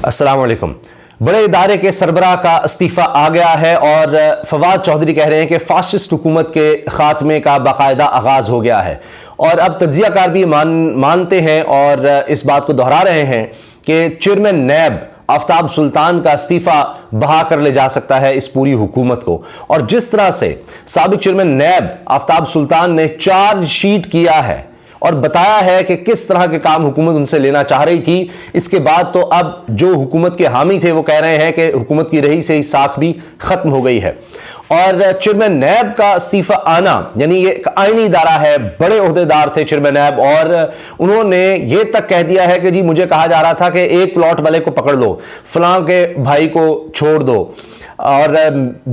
السلام علیکم۔ بڑے ادارے کے سربراہ کا استعفی آ گیا ہے اور فواد چودھری کہہ رہے ہیں کہ فاسسٹ حکومت کے خاتمے کا باقاعدہ آغاز ہو گیا ہے، اور اب تجزیہ کار بھی مانتے ہیں اور اس بات کو دہرا رہے ہیں کہ چیئرمین نیب آفتاب سلطان کا استعفی بہا کر لے جا سکتا ہے اس پوری حکومت کو۔ اور جس طرح سے سابق چیئرمین نیب آفتاب سلطان نے چارج شیٹ کیا ہے اور بتایا ہے کہ کس طرح کے کام حکومت ان سے لینا چاہ رہی تھی، اس کے بعد تو اب جو حکومت کے حامی تھے وہ کہہ رہے ہیں کہ حکومت کی رہی سے ہی ساکھ بھی ختم ہو گئی ہے۔ اور چیئرمین نیب کا استعفی آنا، یعنی یہ ایک آئینی ادارہ ہے، بڑے عہدیدار تھے چیئرمین نیب، اور انہوں نے یہ تک کہہ دیا ہے کہ جی مجھے کہا جا رہا تھا کہ ایک پلاٹ والے کو پکڑ لو، فلاں کے بھائی کو چھوڑ دو، اور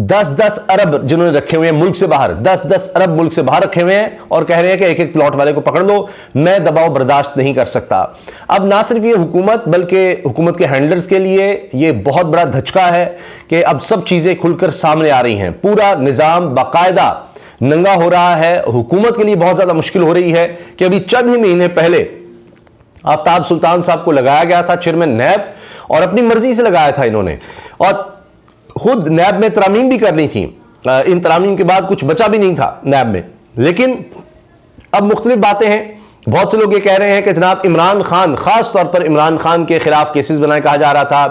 10 ارب جنہوں نے رکھے ہوئے ہیں ملک سے باہر، 10 ارب ملک سے باہر رکھے ہوئے ہیں، اور کہہ رہے ہیں کہ ایک ایک پلاٹ والے کو پکڑ لو، میں دباؤ برداشت نہیں کر سکتا۔ اب نہ صرف یہ حکومت بلکہ حکومت کے ہینڈلرز کے لیے یہ بہت بڑا دھچکا ہے کہ اب سب چیزیں کھل کر سامنے آ رہی ہیں، پورا نظام باقاعدہ ننگا ہو رہا ہے۔ حکومت کے لیے بہت زیادہ مشکل ہو رہی ہے کہ ابھی چند ہی مہینے پہلے آفتاب سلطان صاحب کو لگایا گیا تھا چیئرمین نیب، اور اپنی مرضی سے لگایا تھا انہوں نے، اور خود نیب میں ترامیم بھی کرنی تھی، ان ترامیم کے بعد کچھ بچا بھی نہیں تھا نیب میں، لیکن اب مختلف باتیں ہیں۔ بہت سے لوگ یہ کہہ رہے ہیں کہ جناب عمران خان، خاص طور پر عمران خان کے خلاف کیسز بنائے، کہا جا رہا تھا،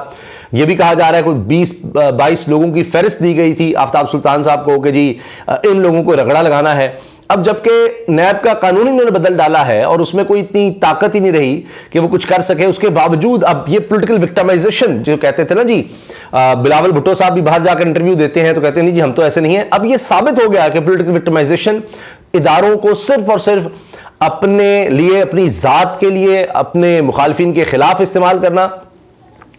یہ بھی کہا جا رہا ہے کوئی 20-22 لوگوں کی فہرست دی گئی تھی آفتاب سلطان صاحب کو کہ جی ان لوگوں کو رگڑا لگانا ہے۔ اب جبکہ نیب کا قانون انہوں نے بدل ڈالا ہے اور اس میں کوئی اتنی طاقت ہی نہیں رہی کہ وہ کچھ کر سکے، اس کے باوجود اب یہ پولیٹیکل وکٹمائزیشن جو کہتے تھے نا جی، بلاول بھٹو صاحب بھی باہر جا کر انٹرویو دیتے ہیں تو کہتے ہیں نہیں جی ہم تو ایسے نہیں ہیں۔ اب یہ ثابت ہو گیا کہ پولیٹیکل وکٹمائزیشن اداروں کو صرف اور صرف اپنے لیے، اپنی ذات کے لیے، اپنے مخالفین کے خلاف استعمال کرنا،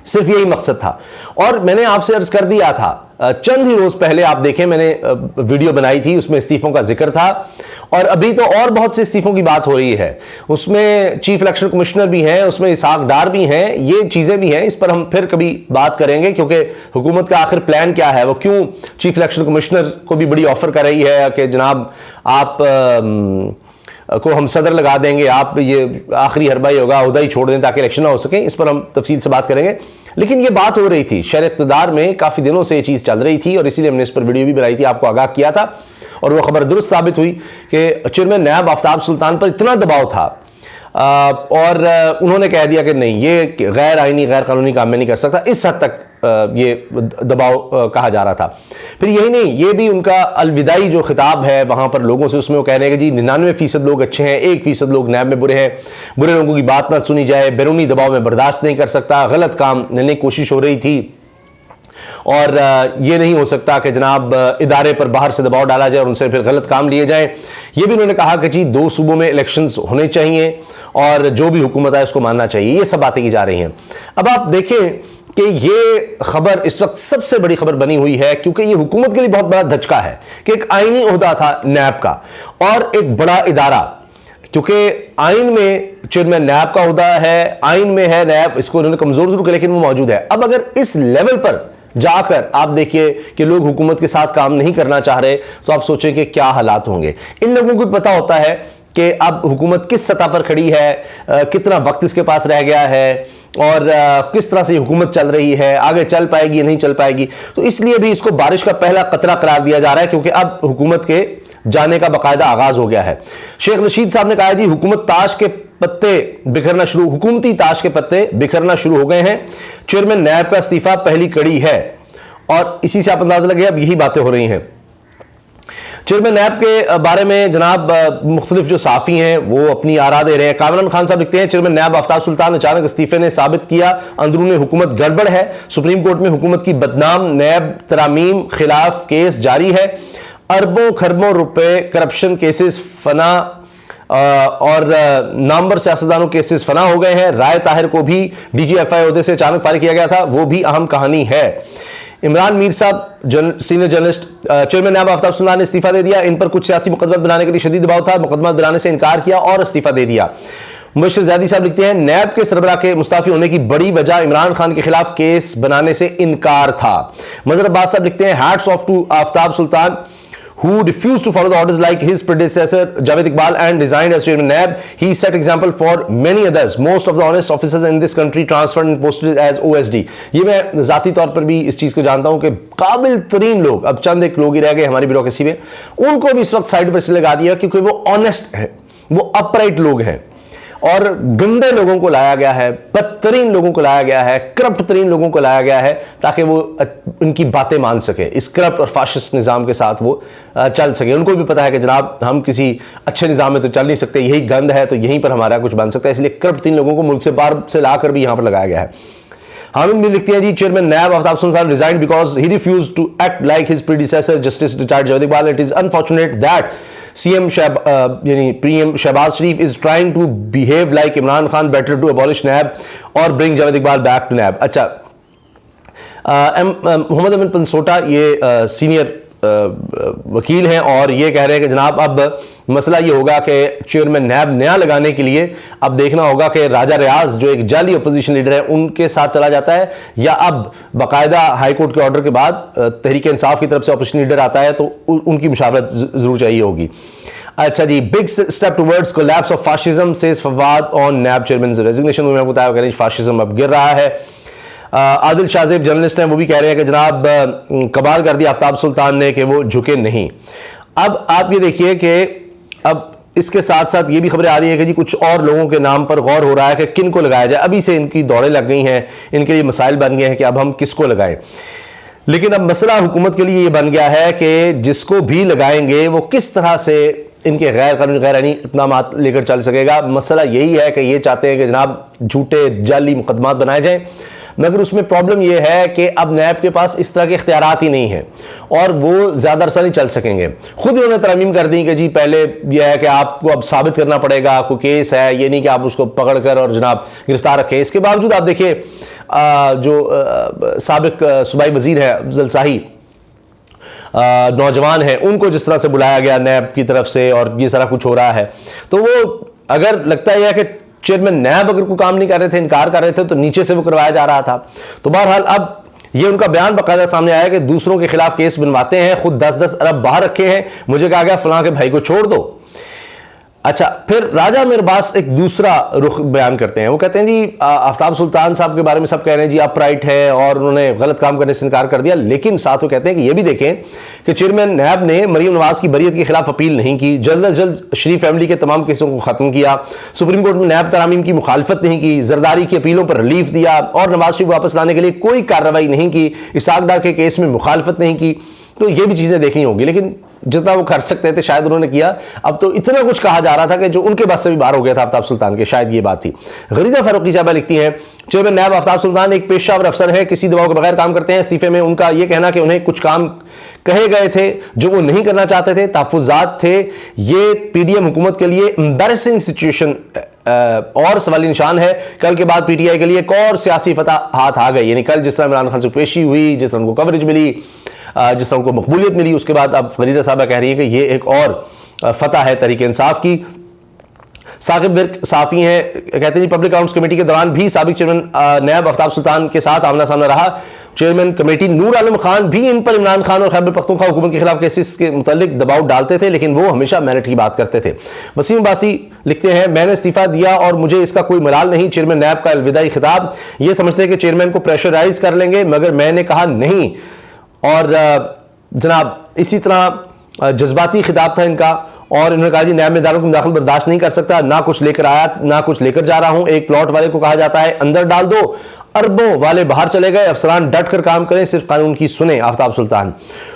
صرف یہی مقصد تھا۔ اور میں نے آپ سے عرض کر دیا تھا چند ہی روز پہلے، آپ دیکھیں میں نے ویڈیو بنائی تھی، اس میں استعفوں کا ذکر تھا، اور ابھی تو اور بہت سے استعفوں کی بات ہو رہی ہے، اس میں چیف الیکشن کمشنر بھی ہیں، اس میں اسحاق ڈار بھی ہیں، یہ چیزیں بھی ہیں، اس پر ہم پھر کبھی بات کریں گے، کیونکہ حکومت کا آخر پلان کیا ہے، وہ کیوں چیف الیکشن کمشنر کو بھی بڑی آفر کر رہی ہے کہ جناب آپ کو ہم صدر لگا دیں گے، آپ یہ آخری حربہ ہی ہوگا، عہدہ ہی چھوڑ دیں تاکہ الیکشن نہ ہو سکیں، اس پر ہم تفصیل سے بات کریں گے۔ لیکن یہ بات ہو رہی تھی شہر اقتدار میں، کافی دنوں سے یہ چیز چل رہی تھی، اور اسی لیے ہم نے اس پر ویڈیو بھی بنائی تھی، آپ کو آگاہ کیا تھا، اور وہ خبر درست ثابت ہوئی کہ چیئرمین نیب آفتاب سلطان پر اتنا دباؤ تھا، اور انہوں نے کہہ دیا کہ نہیں، یہ غیر آئینی غیر قانونی کام میں نہیں کر سکتا، اس حد تک یہ دباؤ کہا جا رہا تھا۔ پھر یہی نہیں، یہ بھی ان کا الوداعی جو خطاب ہے وہاں پر لوگوں سے، اس میں وہ کہہ رہے ہیں کہ جی 99% لوگ اچھے ہیں، 1% لوگ نیب میں برے ہیں، برے لوگوں کی بات نہ سنی جائے، بیرونی دباؤ میں برداشت نہیں کر سکتا، غلط کام لینے کی کوشش ہو رہی تھی، اور یہ نہیں ہو سکتا کہ جناب ادارے پر باہر سے دباؤ ڈالا جائے اور ان سے پھر غلط کام لیے جائیں۔ یہ بھی انہوں نے کہا کہ جی 2 صوبوں میں الیکشنز ہونے چاہیے اور جو بھی حکومت ہے اس کو ماننا چاہیے، یہ سب باتیں کی جا رہی ہیں۔ اب آپ دیکھیں کہ یہ خبر اس وقت سب سے بڑی خبر بنی ہوئی ہے، کیونکہ یہ حکومت کے لیے بہت بڑا دھچکا ہے کہ ایک آئینی عہدہ تھا نیب کا اور ایک بڑا ادارہ، کیونکہ آئین میں چیئرمین نیب کا عہدہ ہے، آئین میں ہے نیب، اس کو انہوں نے کمزور ضرور کیا لیکن وہ موجود ہے۔ اب اگر اس لیول پر جا کر آپ دیکھیے کہ لوگ حکومت کے ساتھ کام نہیں کرنا چاہ رہے تو آپ سوچیں کہ کیا حالات ہوں گے۔ ان لوگوں کو پتہ ہوتا ہے کہ اب حکومت کس سطح پر کھڑی ہے، کتنا وقت اس کے پاس رہ گیا ہے، اور کس طرح سے حکومت چل رہی ہے، آگے چل پائے گی یا نہیں چل پائے گی، تو اس لیے بھی اس کو بارش کا پہلا قطرہ قرار دیا جا رہا ہے، کیونکہ اب حکومت کے جانے کا باقاعدہ آغاز ہو گیا ہے۔ شیخ رشید صاحب نے کہا جی حکومتی تاش کے پتے بکھرنا شروع ہو گئے ہیں، چیئرمین نیب کا استعفی پہلی کڑی ہے، اور اسی سے آپ اندازہ لگے اب یہی باتیں ہو رہی ہیں۔ چیئرمین نیب کے بارے میں جناب مختلف جو صحافی ہیں وہ اپنی آراء دے رہے ہیں۔ کامران خان صاحب لکھتے ہیں چیئرمین نیب آفتاب سلطان اچانک استعفے نے ثابت کیا اندرون حکومت گڑبڑ ہے، سپریم کورٹ میں حکومت کی بدنام نیب ترامیم خلاف کیس جاری ہے، اربوں خربوں روپے کرپشن کیسز فنا اور نامور سیاستدانوں کیسز فنا ہو گئے ہیں، رائے طاہر کو بھی ڈی جی ایف آئی عہدے سے اچانک فارغ کیا گیا تھا، وہ بھی اہم کہانی ہے۔ عمران میر صاحب senior journalist, chairman NAB Aftab سلطان نے استعفیٰ دے دیا، ان پر کچھ سیاسی مقدمات بنانے کے لیے شدید دباؤ تھا، مقدمات بنانے سے انکار کیا اور استعفیٰ دے دیا۔ مبشر زیادی صاحب لکھتے ہیں نیب کے سربراہ کے مستعفی ہونے کی بڑی وجہ عمران خان کے خلاف کیس بنانے سے انکار تھا۔ مظہر عباس صاحب لکھتے ہیں hats of two Aftab Sultan, who refused to follow the orders like his predecessor Javed Iqbal and resigned as chairman NAB. He set example for many others. Most of the honest officers in this country transferred and posted as OSD. یہ میں ذاتی طور پر بھی اس چیز کو جانتا ہوں کہ قابل ترین لوگ اب چند ایک لوگ ہی رہ گئے ہماری بیوروکریسی میں، ان کو بھی اس وقت سائڈ پر سے لگا دیا کیونکہ وہ آنےسٹ ہیں، وہ اپرائٹ لوگ ہیں، اور گندے لوگوں کو لایا گیا ہے، بدترین لوگوں کو لایا گیا ہے، کرپٹ ترین لوگوں کو لایا گیا ہے تاکہ وہ ان کی باتیں مان سکیں، اس کرپٹ اور فاشسٹ نظام کے ساتھ وہ چل سکے۔ ان کو بھی پتا ہے کہ جناب ہم کسی اچھے نظام میں تو چل نہیں سکتے، یہی گند ہے تو یہیں پر ہمارا کچھ بن سکتا ہے، اس لیے کرپٹ ترین لوگوں کو ملک سے باہر سے لا کر بھی یہاں پر لگایا گیا ہے۔ حامد بھی لکھتے ہیں جی chairman NAB Aftab Sultan resigned because he refused to act like his predecessor justice retired Javed Iqbal. It is unfortunate that CM PM Shehbaz Sharif is trying to behave like Imran Khan, better to abolish NAB or bring Javed Iqbal back to NAB۔ اچھا محمد امین پنسوٹا یہ senior وکیل ہیں اور یہ کہہ رہے ہیں کہ جناب اب مسئلہ یہ ہوگا کہ چیئرمین نیب نیا لگانے کے لیے اب دیکھنا ہوگا کہ راجہ ریاض جو ایک جعلی اپوزیشن لیڈر ہے ان کے ساتھ چلا جاتا ہے یا اب باقاعدہ ہائی کورٹ کے آرڈر کے بعد تحریک انصاف کی طرف سے اپوزیشن لیڈر آتا ہے تو ان کی مشاورت ضرور چاہیے ہوگی۔ اچھا جی big step towards collapse of fascism says Fawad on NAB chairman's resignation. میں بتایا کہ فاشزم اب گر رہا ہے۔ عادل شاہزیب جرنلسٹ ہیں، وہ بھی کہہ رہے ہیں کہ جناب کمال کر دیا آفتاب سلطان نے کہ وہ جھکے نہیں۔ اب آپ یہ دیکھیے کہ اب اس کے ساتھ ساتھ یہ بھی خبریں آ رہی ہیں کہ جی کچھ اور لوگوں کے نام پر غور ہو رہا ہے کہ کن کو لگایا جائے۔ ابھی سے ان کی دوڑیں لگ گئی ہیں، ان کے لیے مسائل بن گئے ہیں کہ اب ہم کس کو لگائیں، لیکن اب مسئلہ حکومت کے لیے یہ بن گیا ہے کہ جس کو بھی لگائیں گے وہ کس طرح سے ان کے غیر قانونی غیر آئینی اقدامات لے کر چل سکے گا۔ مسئلہ یہی ہے کہ یہ چاہتے ہیں کہ جناب جھوٹے جعلی مقدمات بنائے جائیں، مگر اس میں پرابلم یہ ہے کہ اب نیب کے پاس اس طرح کے اختیارات ہی نہیں ہیں اور وہ زیادہ عرصہ نہیں چل سکیں گے۔ خود انہوں نے ترمیم کر دی کہ جی پہلے یہ ہے کہ آپ کو اب ثابت کرنا پڑے گا، کوئی کیس ہے، یہ نہیں کہ آپ اس کو پکڑ کر اور جناب گرفتار رکھیں۔ اس کے باوجود آپ دیکھیں جو سابق صوبائی وزیر ہے افضل شاہی نوجوان ہیں، ان کو جس طرح سے بلایا گیا نیب کی طرف سے اور یہ سارا کچھ ہو رہا ہے، تو وہ اگر لگتا ہے کہ چیئرمین نیب اگر کوئی کام نہیں کر رہے تھے، انکار کر رہے تھے، تو نیچے سے وہ کروایا جا رہا تھا۔ تو بہرحال اب یہ ان کا بیان باقاعدہ سامنے آیا کہ دوسروں کے خلاف کیس بنواتے ہیں، خود 10-10 ارب باہر رکھے ہیں، مجھے کہا گیا فلاں کے بھائی کو چھوڑ دو۔ اچھا پھر راجہ میرباس ایک دوسرا رخ بیان کرتے ہیں، وہ کہتے ہیں جی آفتاب سلطان صاحب کے بارے میں سب کہہ رہے ہیں جی اپ رائٹ ہے اور انہوں نے غلط کام کرنے سے انکار کر دیا، لیکن ساتھ وہ کہتے ہیں کہ یہ بھی دیکھیں کہ چیئرمین نیب نے مریم نواز کی بریت کے خلاف اپیل نہیں کی، جلد از جلد شریف فیملی کے تمام کیسوں کو ختم کیا، سپریم کورٹ میں نیب ترامیم کی مخالفت نہیں کی، زرداری کی اپیلوں پر ریلیف دیا اور نواز شریف واپس لانے کے لیے کوئی کارروائی نہیں کی، اسحاق ڈار کے کیس میں مخالفت نہیں کی۔ تو یہ بھی چیزیں دیکھنی ہوگی، لیکن جتنا وہ کر سکتے تھے شاید انہوں نے کیا۔ اب تو اتنا کچھ کہا جا رہا تھا کہ جو ان کے بس سے بھی باہر ہو گیا تھا آفتاب سلطان کے، شاید یہ بات تھی۔ غریدہ فاروقی صاحبہ لکھتی ہیں چیئرمین نیب آفتاب سلطان ایک پیشہ ور افسر ہے، کسی دباؤ کے بغیر کام کرتے ہیں۔ استعفے میں ان کا یہ کہنا کہ انہیں کچھ کام کہے گئے تھے جو وہ نہیں کرنا چاہتے تھے، تحفظات تھے، یہ پی ڈی ایم حکومت کے لیے امبیرسنگ سچویشن اور سوالی نشان ہے۔ کل کے بعد پی ٹی آئی کے لیے ایک اور سیاسی فتح ہاتھ آ گئی، یعنی کل جس طرح عمران خان سے پیشی ہوئی، جس طرح ان کو کوریج ملی، جس طرح ان کو مقبولیت ملی، اس کے بعد اب فریدہ صاحبہ کہہ رہی ہے کہ یہ ایک اور فتح ہے تحریک انصاف کی۔ ثاقب برق صحافی ہیں، کہتے ہیں پبلک اکاؤنٹس کمیٹی کے دوران بھی سابق چیئرمین نیب آفتاب سلطان کے ساتھ آمنا سامنا رہا۔ چیئرمین کمیٹی نور عالم خان بھی ان پر عمران خان اور خیبر پختونخوا حکومت کے خلاف کیسز کے متعلق دباؤ ڈالتے تھے، لیکن وہ ہمیشہ میرٹ کی بات کرتے تھے۔ وسیم عباسی لکھتے ہیں میں نے استعفیٰ دیا اور مجھے اس کا کوئی ملال نہیں۔ چیئرمین نیب کا الوداعی خطاب، یہ سمجھتے ہیں کہ چیئرمین کو پریشرائز کر لیں گے، مگر میں نے کہا نہیں۔ اور جناب اسی طرح جذباتی خطاب تھا ان کا، اور انہوں نے کہا جی نیب میں اداروں کی مداخلت برداشت نہیں کر سکتا، نہ کچھ لے کر آیا نہ کچھ لے کر جا رہا ہوں۔ ایک پلاٹ والے کو کہا جاتا ہے اندر ڈال دو، اربوں والے باہر چلے گئے، افسران ڈٹ کر کام کریں، صرف قانون کی سنیں۔ آفتاب سلطان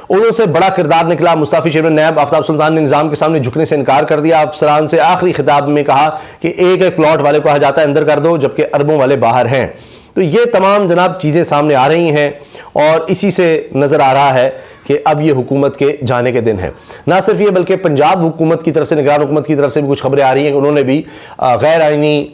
انہوں سے بڑا کردار نکلا۔ مستعفی چیئرمین نیب آفتاب سلطان نے نظام کے سامنے جھکنے سے انکار کر دیا۔ افسران سے آخری خطاب میں کہا کہ ایک ایک پلاٹ والے کو کہا جاتا ہے اندر کر دو، جبکہ اربوں والے باہر ہیں۔ تو یہ تمام جناب چیزیں سامنے آ رہی ہیں اور اسی سے نظر آ رہا ہے کہ اب یہ حکومت کے جانے کے دن ہیں۔ نہ صرف یہ بلکہ پنجاب حکومت کی طرف سے، نگران حکومت کی طرف سے بھی کچھ خبریں آ رہی ہیں کہ انہوں نے بھی غیر آئینی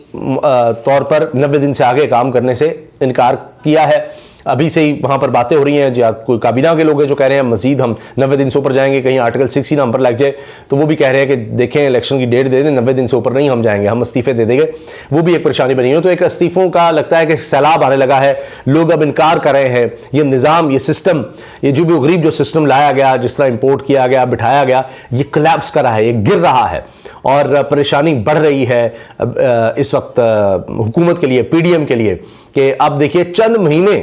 طور پر 90 دن سے آگے کام کرنے سے انکار کیا ہے. ابھی سے ہی وہاں پر باتیں ہو رہی ہیں, یا کوئی کابینہ کے لوگ ہیں جو کہہ رہے ہیں مزید ہم 90 دن سے اوپر جائیں گے, کہیں آرٹیکل 6 ہی نہ ہم پر لگ جائے. تو وہ بھی کہہ رہے ہیں کہ دیکھیں الیکشن کی ڈیٹ دے دیں, 90 دن سے اوپر نہیں ہم جائیں گے, ہم استعفے دے دیں گے. وہ بھی ایک پریشانی بنی ہے. تو ایک استعفوں کا لگتا ہے کہ سیلاب آنے لگا ہے, لوگ اب انکار کر رہے ہیں. یہ نظام, یہ سسٹم, یہ جو بھی غریب جو سسٹم لایا گیا, جس طرح امپورٹ کیا گیا, بٹھایا گیا, یہ کلیپس کر رہا ہے, یہ گر رہا ہے, اور پریشانی بڑھ رہی ہے اس وقت حکومت کے لیے, پی ڈی ایم کے لیے, کہ اب دیکھیے چند مہینے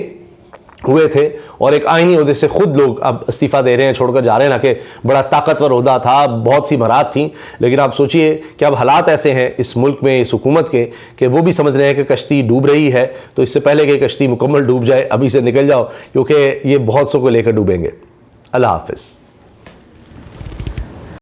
ہوئے تھے اور ایک آئینی عہدے سے خود لوگ اب استعفیٰ دے رہے ہیں, چھوڑ کر جا رہے ہیں. نا کہ بڑا طاقتور عہدہ تھا, بہت سی مراد تھیں, لیکن آپ سوچئے کہ اب حالات ایسے ہیں اس ملک میں, اس حکومت کے, کہ وہ بھی سمجھ رہے ہیں کہ کشتی ڈوب رہی ہے. تو اس سے پہلے کہ کشتی مکمل ڈوب جائے, ابھی سے نکل جاؤ, کیونکہ یہ بہت سو کو لے کر ڈوبیں گے. اللہ حافظ.